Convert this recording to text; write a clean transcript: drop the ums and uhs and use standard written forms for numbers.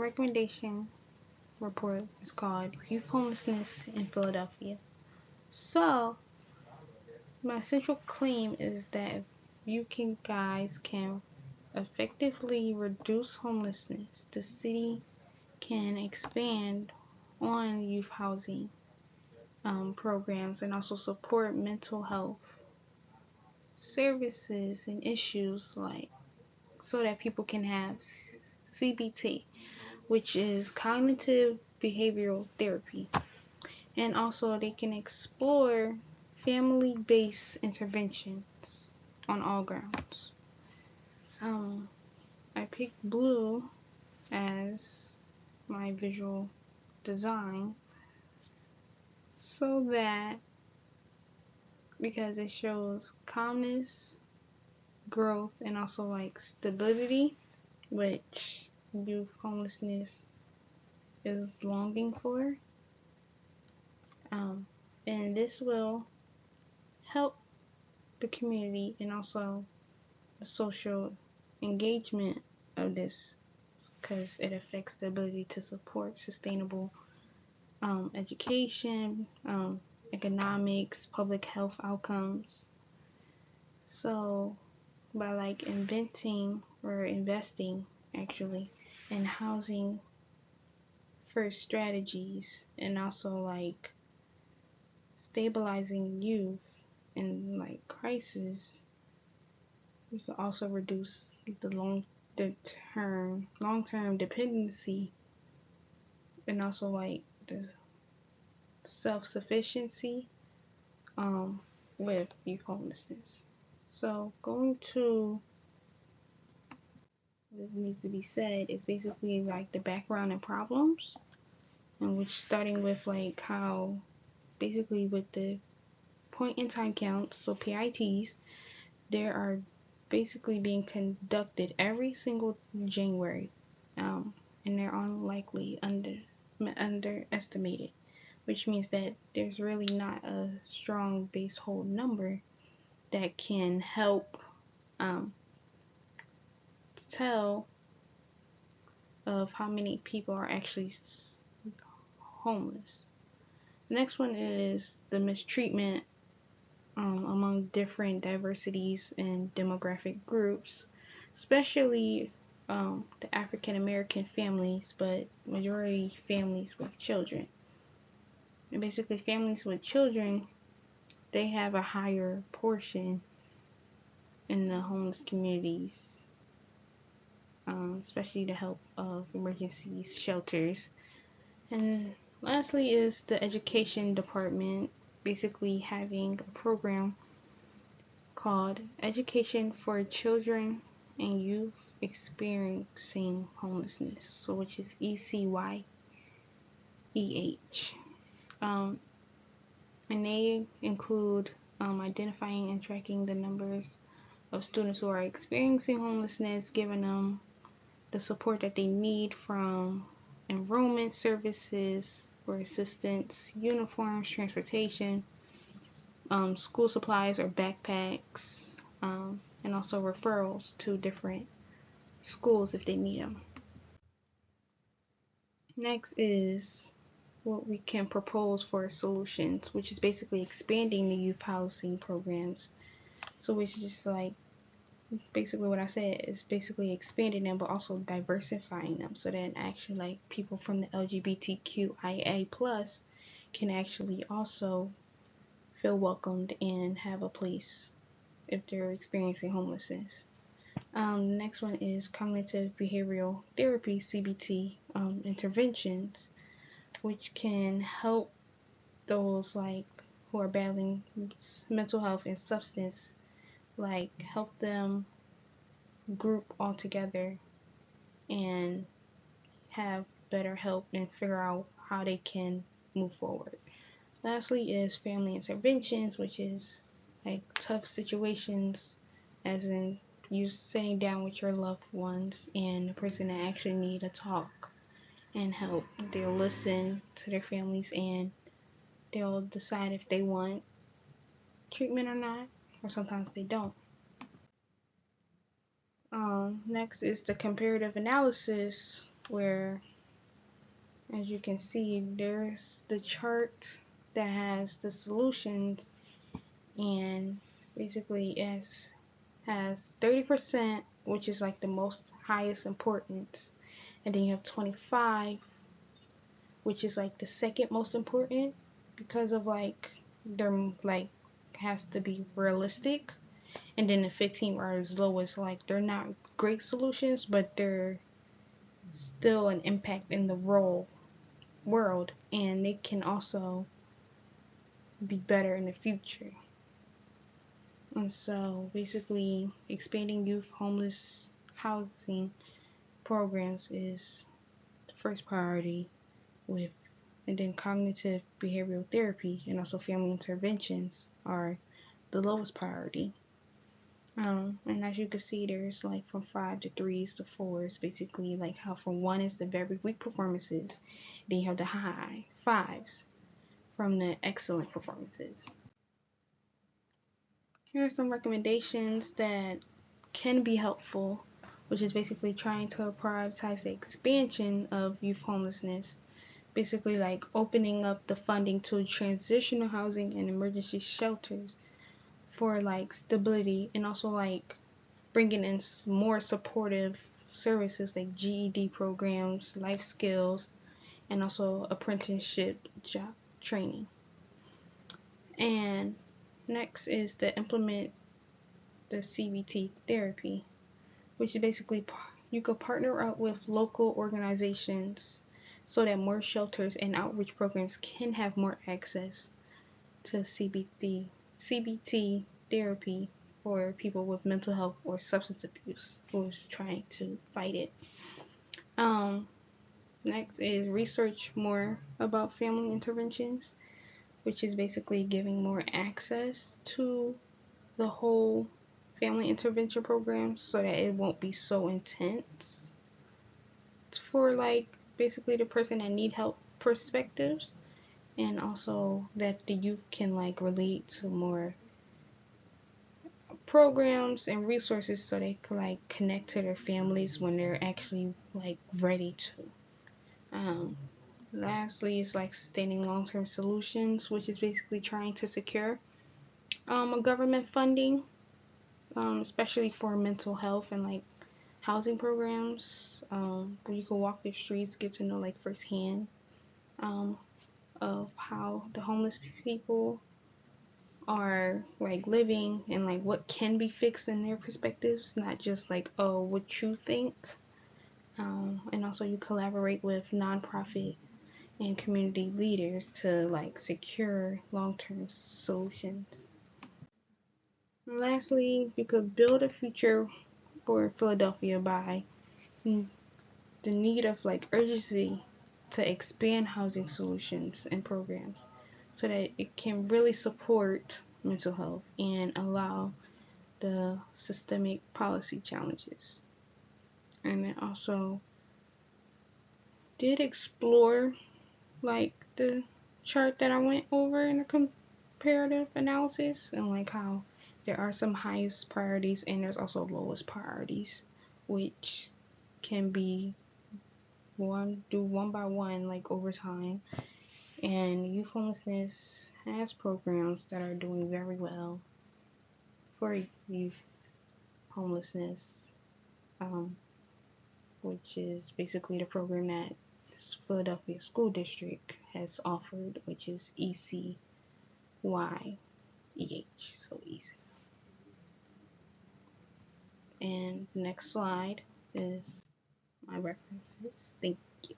recommendation report is called Youth Homelessness in Philadelphia. So, my central claim is that if guys can effectively reduce homelessness, the city can expand on youth housing programs and also support mental health services and issues like so that people can have CBT, which is cognitive behavioral therapy, and also they can explore family-based interventions on all grounds. I picked blue as my visual design so that because it shows calmness, growth, and also like stability, which youth homelessness is longing for. And this will help the community and also the social engagement of this because it affects the ability to support sustainable education, economics, public health outcomes. So by like investing actually in housing first strategies and also like stabilizing youth in like crisis, we can also reduce the long-term dependency and also like the self-sufficiency with youth homelessness. So going to what needs to be said is basically like the background and problems, and which starting with like how basically with the point in time counts, so PITs, there are basically being conducted every single January, and they're unlikely underestimated, which means that there's really not a strong base hold number that can help tell of how many people are actually homeless. The next one is the mistreatment among different diversities and demographic groups, especially the African American families, but majority families with children. And basically families with children, they have a higher portion in the homeless communities, especially the help of emergency shelters. And lastly is the education department basically having a program called Education for Children and Youth Experiencing Homelessness, so which is ECYEH. And they include identifying and tracking the numbers of students who are experiencing homelessness, giving them the support that they need from enrollment services for assistance, uniforms, transportation, school supplies or backpacks, and also referrals to different schools if they need them. Next is what we can propose for solutions, which is basically expanding the youth housing programs. So which is just like basically what I said is basically expanding them but also diversifying them so that actually like people from the LGBTQIA plus can actually also feel welcomed and have a place if they're experiencing homelessness. Next one is cognitive behavioral therapy, CBT, interventions, which can help those like who are battling mental health and substance, like help them group all together and have better help and figure out how they can move forward. Lastly is family interventions, which is like tough situations, as in you sitting down with your loved ones and the person that actually need to talk and help. They'll listen to their families and they'll decide if they want treatment or not, or sometimes they don't. Next is the comparative analysis, where As you can see, there's the chart that has the solutions, and basically it has 30%, which is like the most highest importance, and then you have 25, which is like the second most important, because of like they're like has to be realistic, and then the 15 are as low as like they're not great solutions, but they're still an impact in the world, and they can also be better in the future. And so basically expanding youth homeless housing programs is the first priority, with and then cognitive behavioral therapy and also family interventions are the lowest priority. And as you can see, there's like from 5 to 3s to 4s, basically like how from 1 is the very weak performances, then you have the high 5s from the excellent performances. Here are some recommendations that can be helpful, which is basically trying to prioritize the expansion of youth homelessness, basically like opening up the funding to transitional housing and emergency shelters for like stability, and also like bringing in more supportive services like GED programs, life skills, and also apprenticeship job training. And next is to implement the CBT therapy, which is basically you could partner up with local organizations so that more shelters and outreach programs can have more access to CBT therapy for people with mental health or substance abuse who is trying to fight it. Next is research more about family interventions, which is basically giving more access to the whole family intervention program so that it won't be so intense for like basically the person that need help perspectives, and also that the youth can like relate to more programs and resources so they can like connect to their families when they're actually like ready to. Lastly is like sustaining long-term solutions, which is basically trying to secure a government funding, especially for mental health and like housing programs, where you can walk the streets, get to know like firsthand of how the homeless people are like living and like what can be fixed in their perspectives, not just like, oh, what you think. And also you collaborate with nonprofit and community leaders to like secure long-term solutions. And lastly, you could build a future for Philadelphia by the need of like urgency to expand housing solutions and programs so that it can really support mental health and allow the systemic policy challenges. And it also did explore like the chart that I went over in the comparative analysis, and like how there are some highest priorities and there's also lowest priorities, which can be one by one like over time. And youth homelessness has programs that are doing very well for youth homelessness, which is basically the program that Philadelphia School District has offered, which is ECYEH, so easy. And next slide is my references. Thank you.